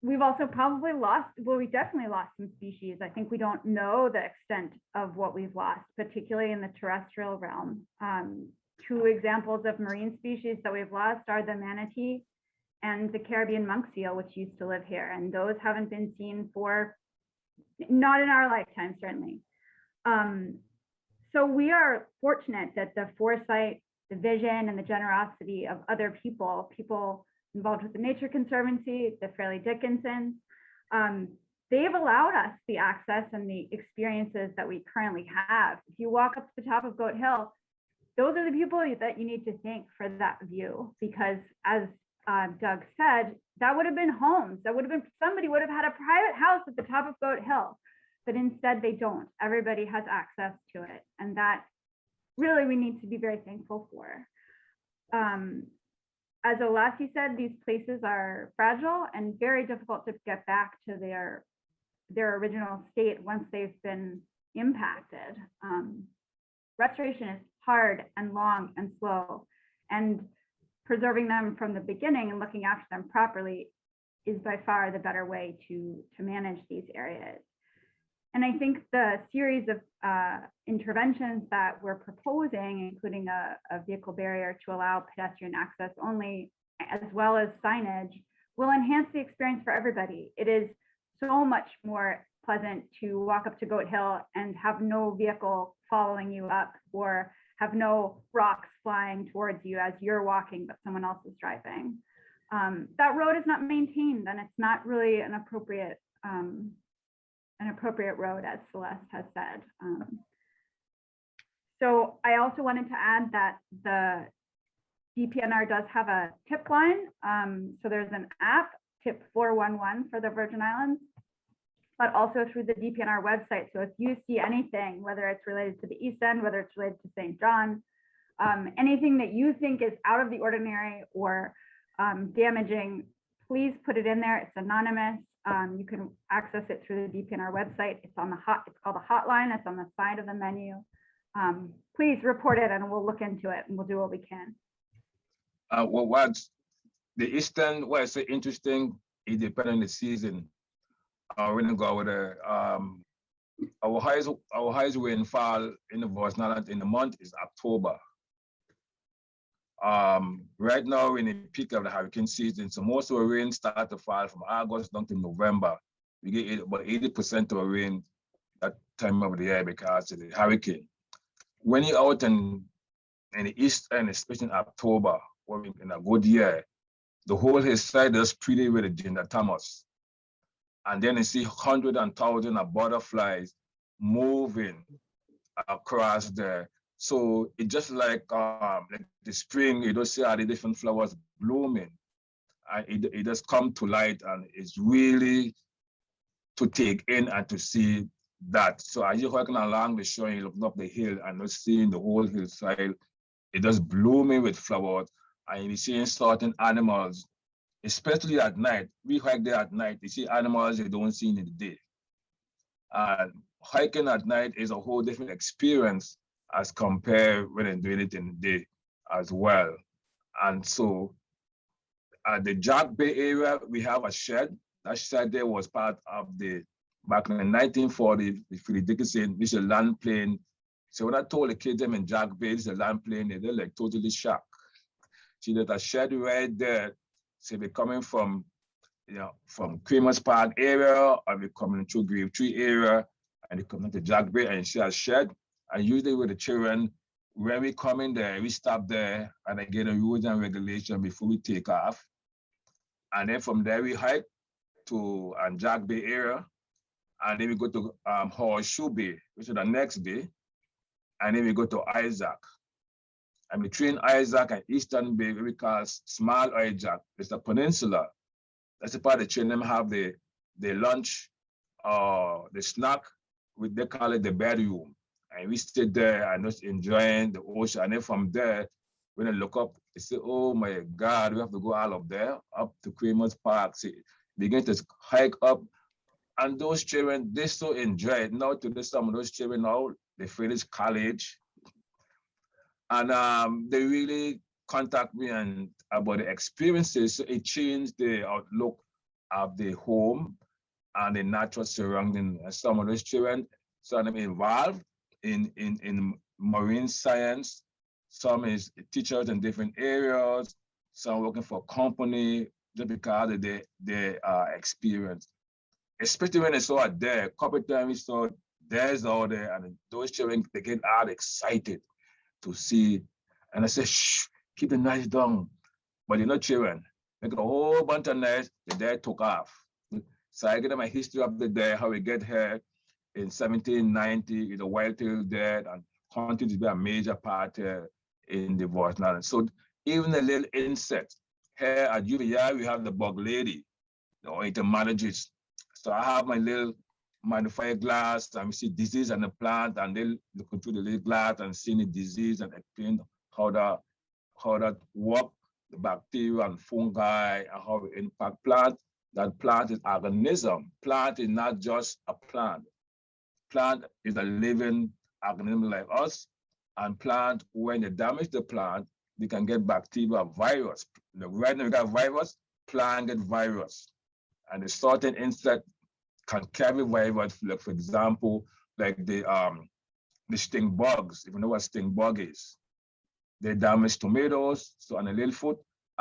We've also probably lost, well, we definitely lost some species. I think we don't know the extent of what we've lost, particularly in the terrestrial realm. 2 examples of marine species that we've lost are the manatee and the Caribbean monk seal, which used to live here. And those haven't been seen for, not in our lifetime, certainly. So we are fortunate that the foresight, the vision, and the generosity of other people involved with the Nature Conservancy, the Fairleigh Dickinsons, they've allowed us the access and the experiences that we currently have. If you walk up to the top of Goat Hill, those are the people that you need to thank for that view, because as Doug said, that would have been homes. That would have been, somebody would have had a private house at the top of Goat Hill, but instead they don't. Everybody has access to it. And that really we need to be very thankful for. As Olassie said, these places are fragile and very difficult to get back to their original state once they've been impacted. Restoration is hard and long and slow, and preserving them from the beginning and looking after them properly is by far the better way to manage these areas. And I think the series of interventions that we're proposing, including a vehicle barrier to allow pedestrian access only, as well as signage, will enhance the experience for everybody. It is so much more pleasant to walk up to Goat Hill and have no vehicle following you up, or have no rocks flying towards you as you're walking, but someone else is driving. That road is not maintained, and it's not really an appropriate road, as Celeste has said. So I also wanted to add that the DPNR does have a tip line. So there's an app, tip 411 for the Virgin Islands, but also through the DPNR website. So if you see anything, whether it's related to the East End, whether it's related to St. John, anything that you think is out of the ordinary or damaging, please put it in there. It's anonymous. You can access it through the DPNR website. It's on it's called a hotline. It's on the side of the menu. Please report it and we'll look into it and we'll do what we can. Well, what's the Eastern, what is interesting, it depends on the season. When you go with our highest rainfall in the Virgin Islands in the month is October. Right now we're in the peak of the hurricane season, so most of the rain starts to fall from August down to November. We get about 80% of the rain that time of the year because of the hurricane. When you're out in the East End, especially in October, or in a good year, the whole hillside is pretty with the Ginger Thomas. And then you see hundreds and thousands of butterflies moving across there. So it's just like the spring, you don't see all the different flowers blooming. It just come to light, and it's really to take in and to see that. So as you're walking along the shore, you look up the hill and you're seeing the whole hillside it just blooming with flowers, and you seeing certain animals, especially at night. We hike there at night. You see animals you don't see in the day. And hiking at night is a whole different experience as compared when I'm doing it in the day as well. And so at the Jack Bay area, we have a shed. That shed there was part of the, back in the 1940s, Philip Dickinson, this is a land plane. So when I told the kids them in Jack Bay, this is a land plane, they're like totally shocked. See, there's a shed right there. So they're coming from, from Creamer's Park area, or we're coming through Grave Tree area, and they come into Jack Bay and see a shed. And usually with the children, when we come in there, we stop there and I get a rules and regulation before we take off. And then from there we hike to Jack Bay area, and then we go to Horseshoe Bay, which is the next day, and then we go to Isaac. And between Isaac and Eastern Bay, we call Small Isaac, it's a peninsula. That's the part the children have the lunch or the snack, they call it the bedroom. And we sit there and just enjoying the ocean. And then from there, when I look up, I say, oh my God, we have to go all up there, up to Creamer's Park. See, begin to hike up. And those children, they so enjoy it. Now today, some of those children now, they finish college. And they really contact me and about the experiences. So it changed the outlook of the home and the natural surrounding. Some of those children, some of them involved in marine science. Some is teachers in different areas. Some working for a company just because of their experience. Especially when they saw it there, a couple of times we saw there's all there, and those children, they get all excited to see. And I said, shh, keep the noise down. But you're not children. They got a whole bunch of noise, the dad took off. So I get them a history of the day, how we get here in 1790, the white-tailed deer, and hunting to be a major part in the Voice. So even the little insects, here at UVI, we have the bug lady, it manages. So I have my little magnifier glass, and we see disease on the plant, and they look through the little glass and see the disease and explain how that work, the bacteria and fungi, and how it impact plant. That plant is organism. Plant is not just a plant. Plant is a living organism like us, and plant, when you damage the plant, you can get bacteria, virus. Right now we got virus, plant get virus. And a certain insect can carry virus, like for example, like the sting bugs, if you know what sting bug is. They damage tomatoes, so on a little foot,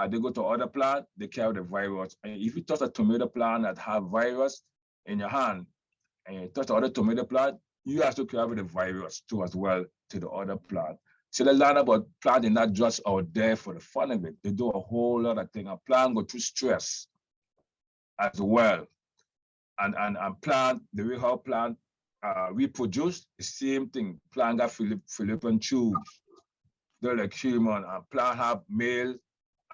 they go to other plant, they carry the virus. And if you touch a tomato plant that have virus in your hand, and you touch the other tomato plant, you have to carry the virus too as well to the other plant. So they learn about planting not just out there for the fun of it. They do a whole lot of things. A plant go through stress as well. And plant, the way how plant reproduce, the same thing. Plant got fallopian tubes. They're like human, and plant have male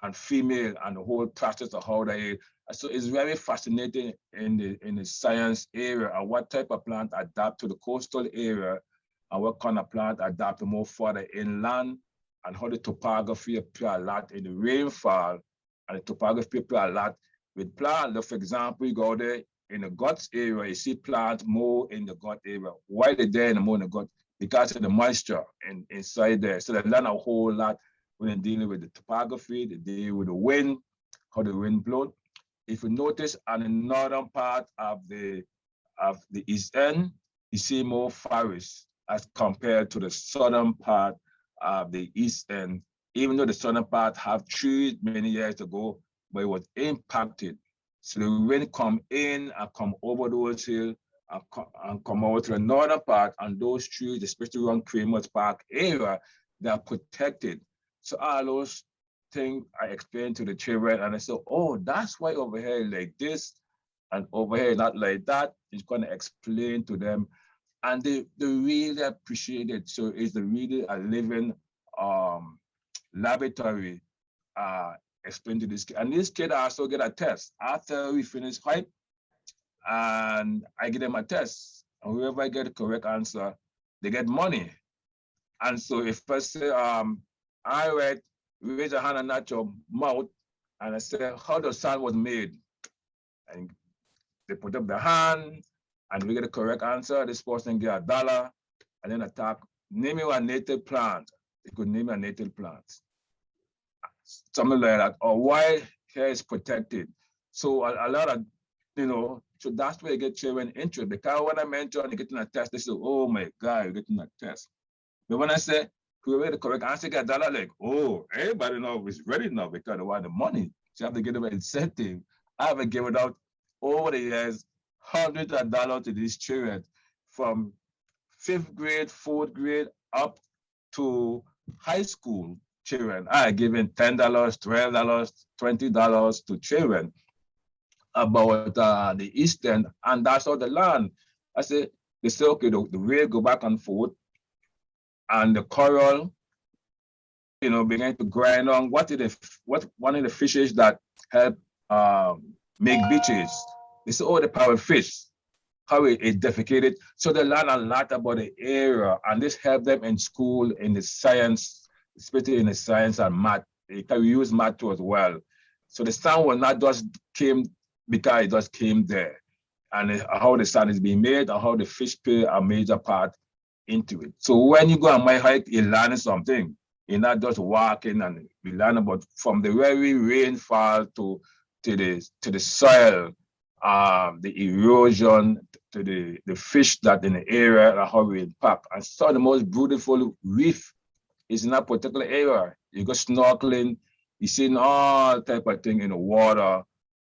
and female, and the whole process of how they. So it's very fascinating in the science area, and what type of plant adapt to the coastal area, and what kind of plant adapt more further inland, and how the topography appear a lot in the rainfall, and the topography appear a lot with plants. For example, you go there in the guts area, you see plants more in the gut area. Why they there in the more in the gut? Because of the moisture inside there. So they learn a whole lot when they're dealing with the topography, they deal with the wind, how the wind blows. If you notice on the northern part of the east end, you see more forests as compared to the southern part of the east end. Even though the southern part have trees many years ago, but it was impacted. So the wind come in and come over those hills and come over to the northern part, and those trees, especially around Creamer's Park area, they are protected. So all those things I explained to the children, and I said, oh, that's why over here like this, and over here not like that. It's going to explain to them, and they really appreciate it. So it's really a living laboratory. Explain to this kid, and this kid also get a test after we finish hike, and I give them a test, and whoever get the correct answer, they get money. And so if I say, All right, raise your hand and not your mouth. And I said, how the sand was made? And they put up their hand, and we get the correct answer. This person get $1, and then attack. Name me a native plant. They could name a native plant. Something like that. Or why hair is protected. So a lot of, so that's where you get children interested. Because when I mention you're getting a test, they say, oh my God, you're getting a test. But when I say, whoever the correct answer get $1, like, oh, everybody now is ready now because they want the money. So you have to give them an incentive. I have given out over the years hundreds of dollars to these children from 5th grade, 4th grade up to high school children. I given $10, $12, $20 to children about the East End, and that's all the land. I say, they say, okay, the rail go back and forth, and the coral, began to grind on what one of the fishes that help make beaches. They say, oh, the parrotfish, how it defecated. So they learn a lot about the area, and this helped them in school, in the science, especially in the science and math. They can use math too as well. So the sound was not just came because it just came there, and how the sound is being made and how the fish play a major part into it. So when you go on my hike, you learn something. You're not just walking, and you learn about from the very rainfall to the soil, the erosion, to the fish that in the area and how we impact. And some of the most beautiful reef is in that particular area. You go snorkeling, you see all type of thing in the water,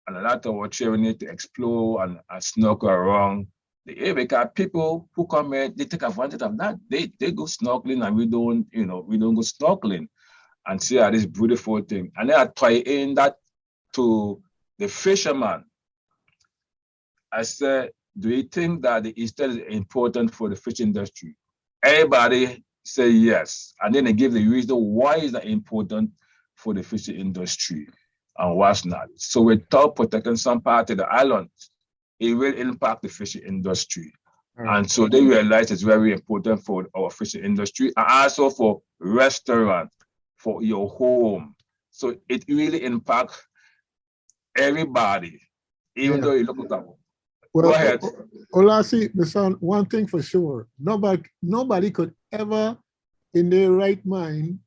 and a lot of our children need to explore and snorkel around the area, because people who come here, they take advantage of that. They go snorkeling, and we don't go snorkeling and see this beautiful thing. And then I tie in that to the fisherman. I said, do you think that the Eastern is important for the fish industry? Everybody say yes. And then they give the reason why is that important for the fishing industry and what's not. So without protecting some part of the island, it will impact the fishing industry. Right. And so they realize it's very important for our fishing industry and also for restaurant, for your home. So it really impacts everybody, even though you look at that. Well, go ahead. Olasi, one thing for sure, nobody could ever, in their right mind,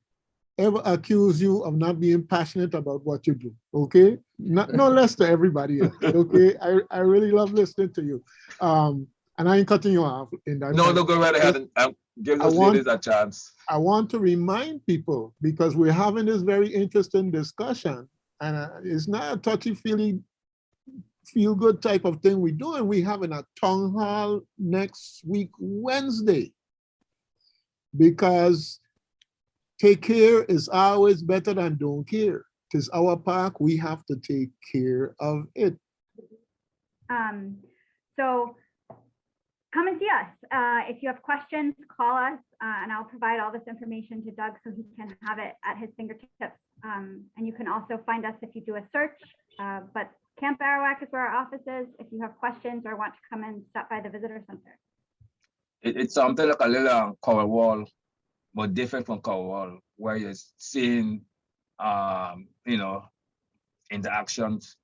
ever accuse you of not being passionate about what you do, okay? No less to everybody else, okay? I really love listening to you. And I ain't cutting you off in that. No, go right ahead and give those ladies a chance. I want to remind people, because we're having this very interesting discussion, and it's not a touchy-feely, feel-good type of thing we're doing. We're having a town hall next week, Wednesday, because take care is always better than don't care. It's our park, we have to take care of it. So come and see us. If you have questions, call us, and I'll provide all this information to Doug so he can have it at his fingertips. And you can also find us if you do a search, but Camp Arawak is where our office is. If you have questions or want to come and stop by the visitor center. It's something like a little cover wall, but different from cover wall, where you're seeing, interactions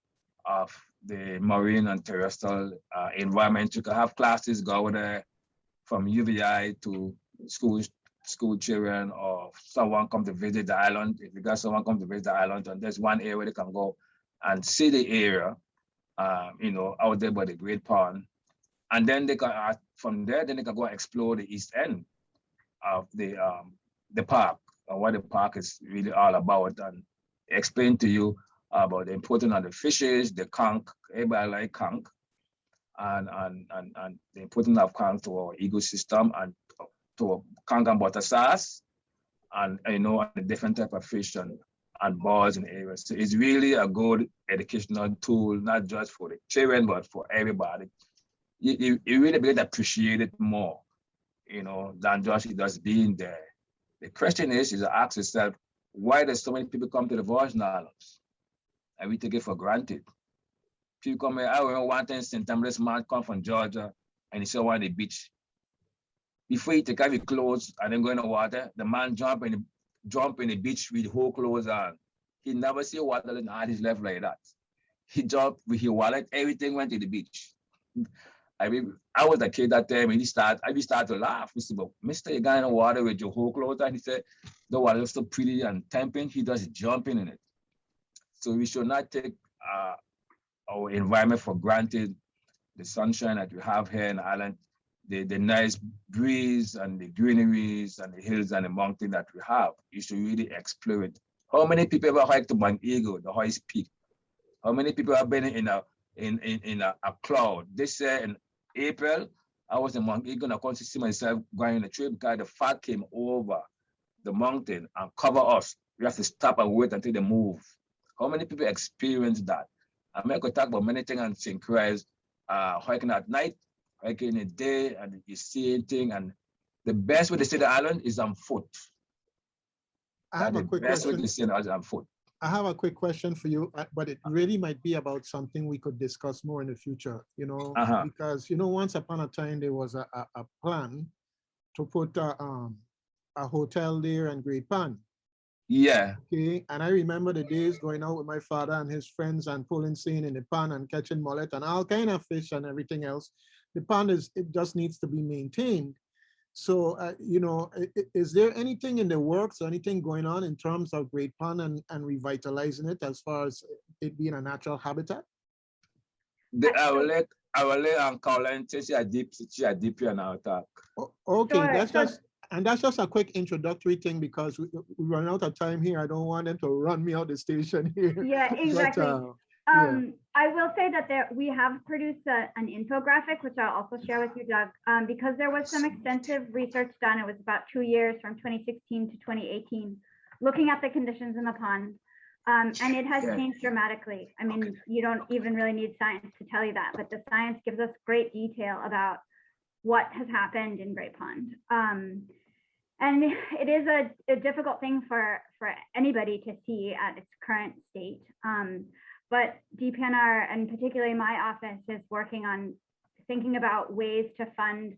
of the marine and terrestrial environment. You can have classes go there from UVI to school children, or someone come to visit the island. If you got someone come to visit the island, and there's one area they can go and see the area, out there by the Great Pond. And then they can, from there, then they can go and explore the east end of the park, and what the park is really all about, and explain to you about the importance of the fishes, the conch. Everybody like conch, and the importance of conch to our ecosystem and to conch and butter sauce, and the different type of fish and birds in the area. So it's really a good educational tool, not just for the children, but for everybody. You really begin to appreciate it more, than just being there. The question is to ask yourself, why does so many people come to the Virgin Islands? And we take it for granted. People come here, I remember one time St. Thomas man come from Georgia, and he saw one on the beach. Before you take off your clothes and then go in the water, the man jump in jump in the beach with whole clothes on. He never see water and all his left like that. He jumped with his wallet, everything went to the beach. I mean, I was a kid that time, and I started to laugh. We said, "But Mister, you got in the water with your whole clothes on." He said, "The water is so pretty and tempting." He just jumping in it. So we should not take our environment for granted. The sunshine that we have here in Ireland, the nice breeze and the greeneries and the hills and the mountain that we have. You should really explore it. How many people ever hiked to Mount Eagle, the highest peak? How many people have been in a cloud? This year in April, I was in Mount Eagle and I couldn't see myself going on a trip because the fog came over the mountain and cover us. We have to stop and wait until they move. How many people experience that? I mean, I could talk about many things on St. Croix, hiking at night, hiking in the day, and you see anything. And the best way to see the island is on foot. I have a quick best way question. to see the island is on foot. I have a quick question for you, but it really might be about something we could discuss more in the future, because, once upon a time, there was a plan to put a hotel there in Great Pond. Yeah. Okay, and I remember the days going out with my father and his friends and pulling seine in the pond and catching mullet and all kind of fish and everything else. The pond it just needs to be maintained. So, is there anything in the works or anything going on in terms of Great Pond and revitalizing it as far as it being a natural habitat? I will let Caroline say she a deep and I'll talk. Okay, Sure. that's just a quick introductory thing because we run out of time here. I don't want them to run me out the station here. Yeah, exactly. Yeah. I will say that we have produced an infographic, which I'll also share with you, Doug, because there was some extensive research done. It was about 2 years from 2016 to 2018, looking at the conditions in the pond. And it has changed dramatically. I mean, you don't even really need science to tell you that, but the science gives us great detail about what has happened in Great Pond. And it is a difficult thing for anybody to see at its current state. But DPNR, and particularly my office, is working on thinking about ways to fund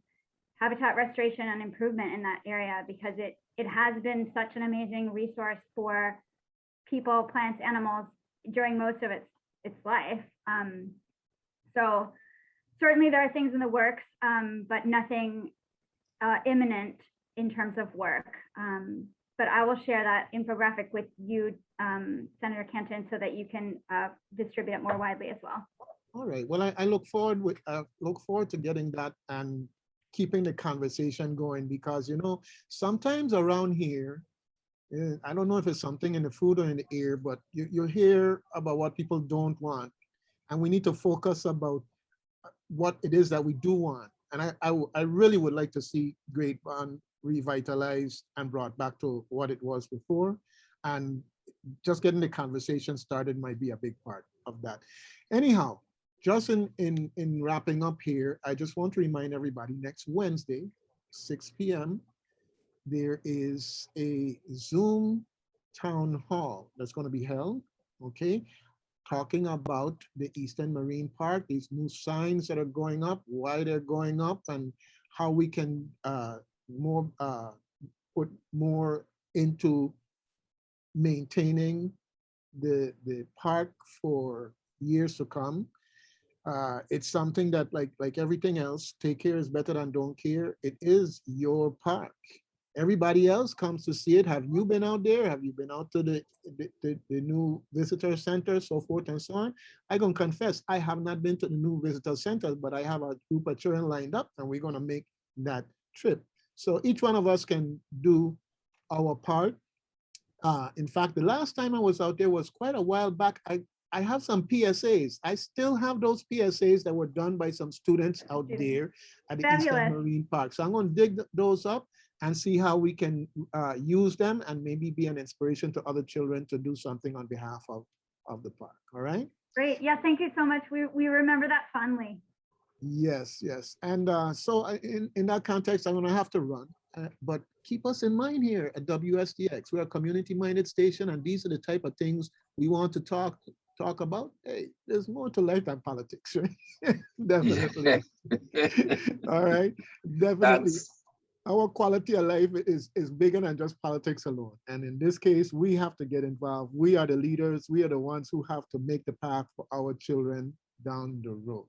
habitat restoration and improvement in that area, because it has been such an amazing resource for people, plants, animals during most of its life. So certainly there are things in the works, but nothing imminent in terms of work. But I will share that infographic with you, Senator Kenton, so that you can distribute it more widely as well. All right. Well, I look forward to getting that and keeping the conversation going, because sometimes around here, I don't know if it's something in the food or in the air, but you hear about what people don't want, and we need to focus about what it is that we do want. And I really would like to see Great Pond revitalized and brought back to what it was before, and just getting the conversation started might be a big part of that. Anyhow, just in wrapping up here, I just want to remind everybody, next Wednesday, 6 p.m., there is a Zoom town hall that's going to be held, okay, talking about the Eastern Marine Park, these new signs that are going up, why they're going up, and how we can put more into maintaining the park for years to come. It's something that, like everything else, take care is better than don't care. It is your park. Everybody else comes to see it. Have you been out there? Have you been out to the new visitor center, so forth and so on? I can confess, I have not been to the new visitor center, but I have a group of children lined up, and we're going to make that trip. So each one of us can do our part. In fact, the last time I was out there was quite a while back. I have some PSAs. I still have those PSAs that were done by some students out there at the Eastern Marine Park. So I'm going to dig those up and see how we can use them and maybe be an inspiration to other children to do something on behalf of the park. All right? Great. Yeah, thank you so much. We remember that fondly. Yes, yes. And so in that context, I'm going to have to run. But keep us in mind here at WSDX. We're a community-minded station, and these are the type of things we want to talk about. Hey, there's more to life than politics, right? Definitely. All right, definitely. our quality of life is bigger than just politics alone. And in this case, we have to get involved. We are the leaders. We are the ones who have to make the path for our children down the road.